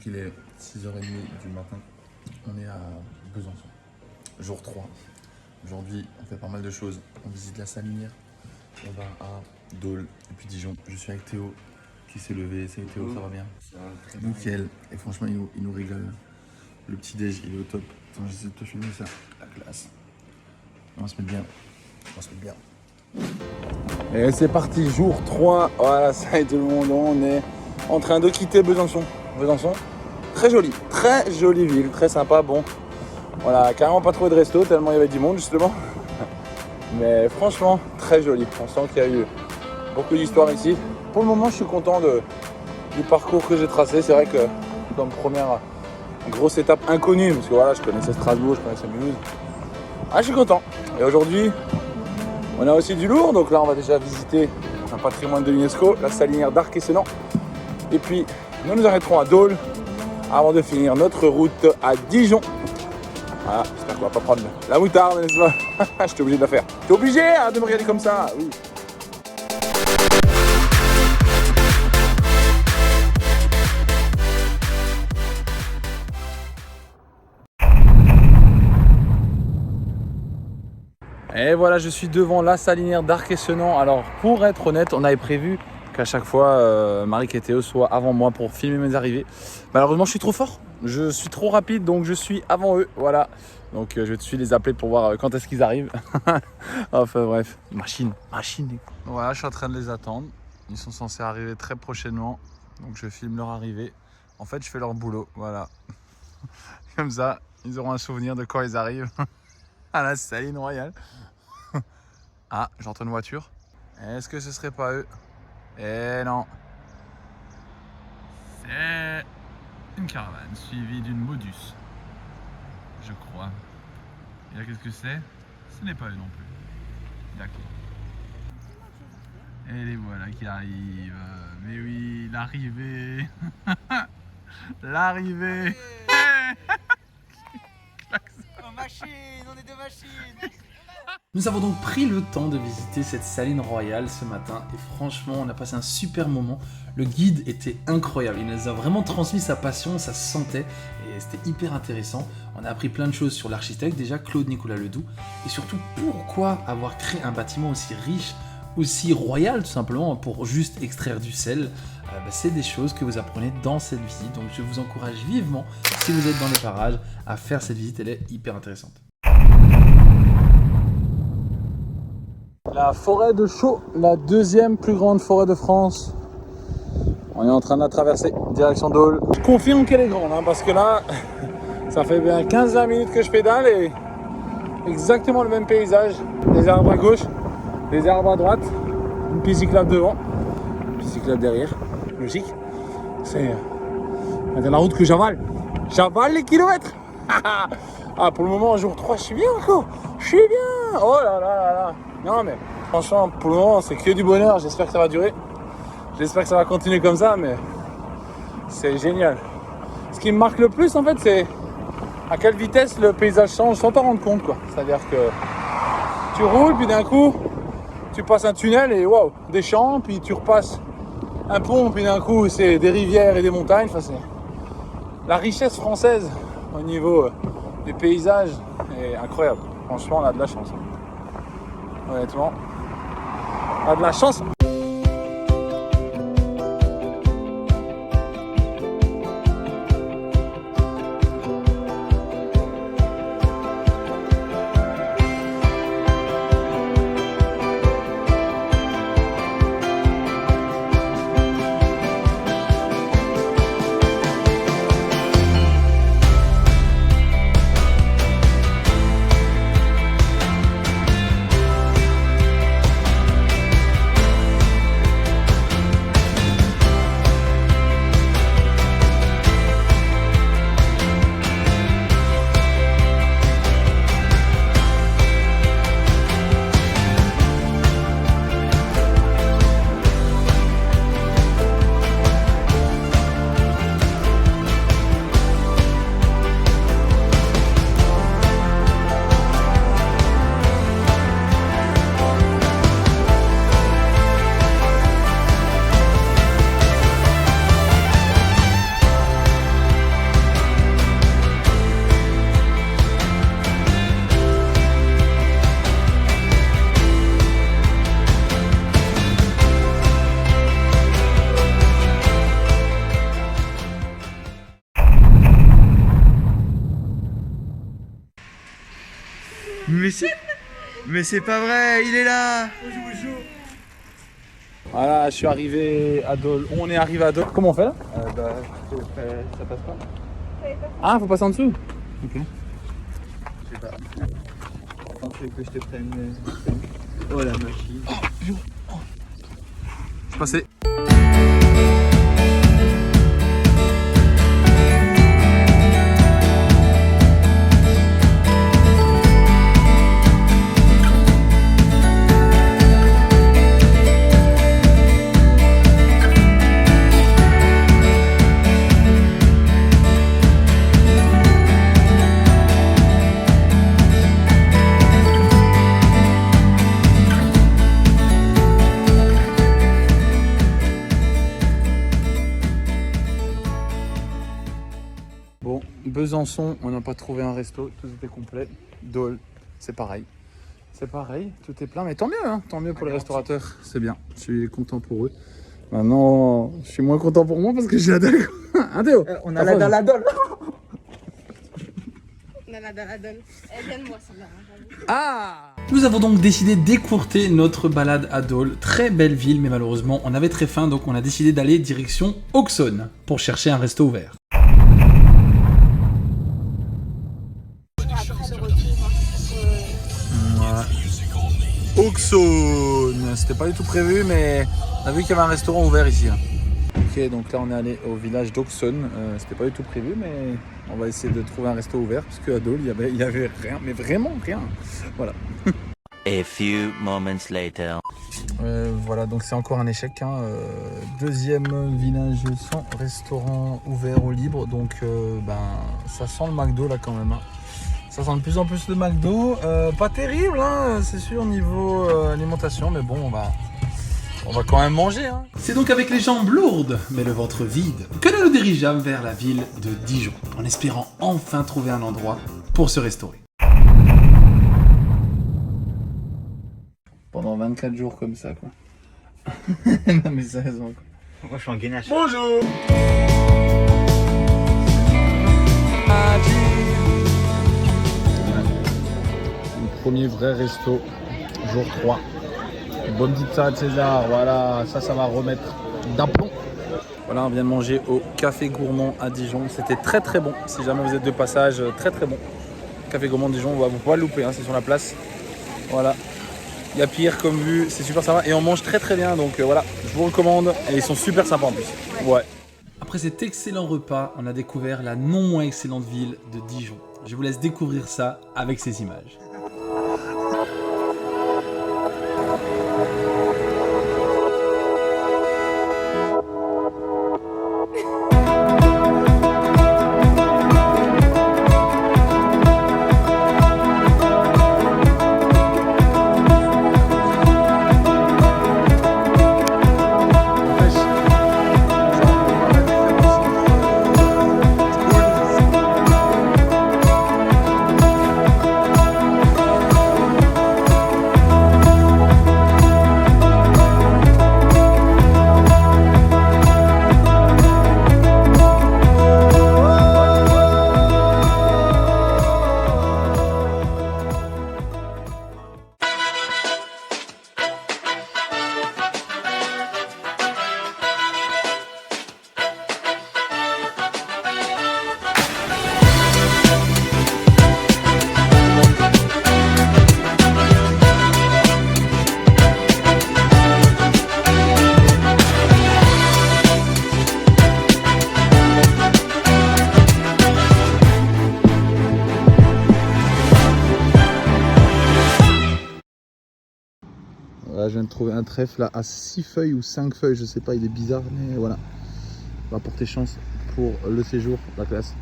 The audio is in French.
il est 6h30 du matin. On est à Besançon. Jour 3. Aujourd'hui, on fait pas mal de choses. On visite la Salinière. On va à Dole et puis Dijon. Je suis avec Théo qui s'est levé. Salut Théo, ça va bien? Ça va très bien. Nickel. Et franchement, il nous régale. Le petit déj, il est au top. Attends, j'essaie de te filmer ça. La classe. On va se mettre bien. On va se mettre bien. Et c'est parti, jour 3. Voilà, ça y est tout le monde. On est en train de quitter Besançon. Besançon, très jolie ville, très sympa. Bon, voilà, carrément pas trouvé de resto tellement il y avait du monde justement. Mais franchement, très joli. On sent qu'il y a eu beaucoup d'histoires ici. Pour le moment, je suis content du parcours que j'ai tracé. C'est vrai que comme première grosse étape inconnue, parce que voilà, je connaissais Strasbourg, je connaissais Mulhouse. Ah, je suis content. Et aujourd'hui, on a aussi du lourd. Donc là, on va déjà visiter un patrimoine de l'UNESCO, la Salinière d'Arc-et-Senans. Et puis, nous arrêterons à Dole avant de finir notre route à Dijon. Voilà, j'espère qu'on va pas prendre la moutarde, n'est-ce pas? J'étais obligé de la faire. T'es obligé de me regarder comme ça, oui. Et voilà, je suis devant la Salinière d'Arc-et-Senans. Alors, pour être honnête, on avait prévu qu'à chaque fois, Marie et Théo soient avant moi pour filmer mes arrivées. Malheureusement, je suis trop fort. Je suis trop rapide, donc je suis avant eux. Voilà. Donc, je vais tout de suite les appeler pour voir quand est-ce qu'ils arrivent. Enfin, bref. Machine. Voilà, je suis en train de les attendre. Ils sont censés arriver très prochainement. Donc, je filme leur arrivée. En fait, je fais leur boulot. Voilà. Comme ça, ils auront un souvenir de quand ils arrivent à la Saline Royale. Ah, j'entends une voiture. Est-ce que ce serait pas eux? Eh non. C'est une caravane suivie d'une Modus. Je crois. Et là, qu'est-ce que c'est? Ce n'est pas eux non plus. D'accord. Et les voilà qui arrivent. Mais oui, l'arrivée. L'arrivée. Machine, on est des machines. Nous avons donc pris le temps de visiter cette Saline Royale ce matin et franchement on a passé un super moment. Le guide était incroyable, il nous a vraiment transmis sa passion, ça se sentait et c'était hyper intéressant. On a appris plein de choses sur l'architecte déjà, Claude Nicolas Ledoux, et surtout pourquoi avoir créé un bâtiment aussi riche, aussi royal tout simplement pour juste extraire du sel. C'est des choses que vous apprenez dans cette visite, donc je vous encourage vivement, si vous êtes dans les parages, à faire cette visite, elle est hyper intéressante. La forêt de Chaux, la deuxième plus grande forêt de France. On est en train de la traverser, direction Dole. Je confirme qu'elle est grande, parce que là, ça fait bien 15-20 minutes que je pédale et exactement le même paysage. Des arbres à gauche, des arbres à droite, une piste cyclable devant, une piste cyclable derrière. Logique. C'est de la route que j'avale. J'avale les kilomètres. Ah, pour le moment, jour 3, je suis bien encore. Je suis bien. Oh là là là là. Non mais franchement, pour le moment, c'est que du bonheur. J'espère que ça va durer. J'espère que ça va continuer comme ça, mais c'est génial. Ce qui me marque le plus, en fait, c'est à quelle vitesse le paysage change sans t'en rendre compte, quoi. C'est-à-dire que tu roules, puis d'un coup, tu passes un tunnel et waouh, des champs, puis tu repasses un pont, puis d'un coup, c'est des rivières et des montagnes. Enfin, c'est la richesse française au niveau des paysages est incroyable. Franchement, on a de la chance. Honnêtement, on a de la chance. Mais c'est pas vrai, il est là. Voilà, je suis arrivé à Dole. On est arrivé à Dole. Comment on fait là? Ça passe pas. Ah, faut passer en dessous. Ok. Je sais pas. Quand tu veux que je te prenne. Oh la machine. Je suis passé. Bon, Besançon, on n'a pas trouvé un resto, tout était complet. Dole, c'est pareil. C'est pareil, tout est plein, mais tant mieux, hein, tant mieux pour les restaurateurs, c'est bien. Je suis content pour eux. Maintenant, je suis moins content pour moi parce que j'ai la dalle. Hein, Théo? On a la dalle à Dole. On a la dalle à Dole. Elle vient de moi, celle-là. Ah! Nous avons donc décidé d'écourter notre balade à Dole. Très belle ville, mais malheureusement, on avait très faim, donc on a décidé d'aller direction Auxonne pour chercher un resto ouvert. Après le retour, Auxonne, c'était pas du tout prévu, mais on a vu qu'il y avait un restaurant ouvert ici. Ok, donc là on est allé au village d'Auxonne. C'était pas du tout prévu, mais on va essayer de trouver un resto ouvert parce qu'à Dole il y avait rien, mais vraiment rien. Voilà. A few moments later. Voilà, donc c'est encore un échec. Hein. Deuxième village sans restaurant ouvert au libre, donc ça sent le McDo là quand même. Hein. Ça sent de plus en plus le McDo. Pas terrible, hein, c'est sûr, niveau alimentation, mais bon, on va quand même manger. Hein. C'est donc avec les jambes lourdes, mais le ventre vide, que nous nous dirigeâmes vers la ville de Dijon, en espérant enfin trouver un endroit pour se restaurer. Pendant 24 jours comme ça, quoi. Non mais sérieusement, quoi. Moi je suis en gainage. Bonjour. Le premier vrai resto, jour 3. Bonne petite salade César, voilà, ça va remettre d'aplomb. Voilà, on vient de manger au Café Gourmand à Dijon. C'était très très bon. Si jamais vous êtes de passage, très très bon. Café Gourmand de Dijon, vous ne pouvez pas le louper, hein, c'est sur la place. Voilà. Il y a pire comme vue, c'est super sympa et on mange très très bien, donc voilà, je vous recommande et ils sont super sympas en plus. Ouais. Après cet excellent repas, on a découvert la non moins excellente ville de Dijon. Je vous laisse découvrir ça avec ces images. Là, je viens de trouver un trèfle là, à 6 feuilles ou 5 feuilles, je sais pas, il est bizarre, mais voilà. On va porter chance pour le séjour, la classe.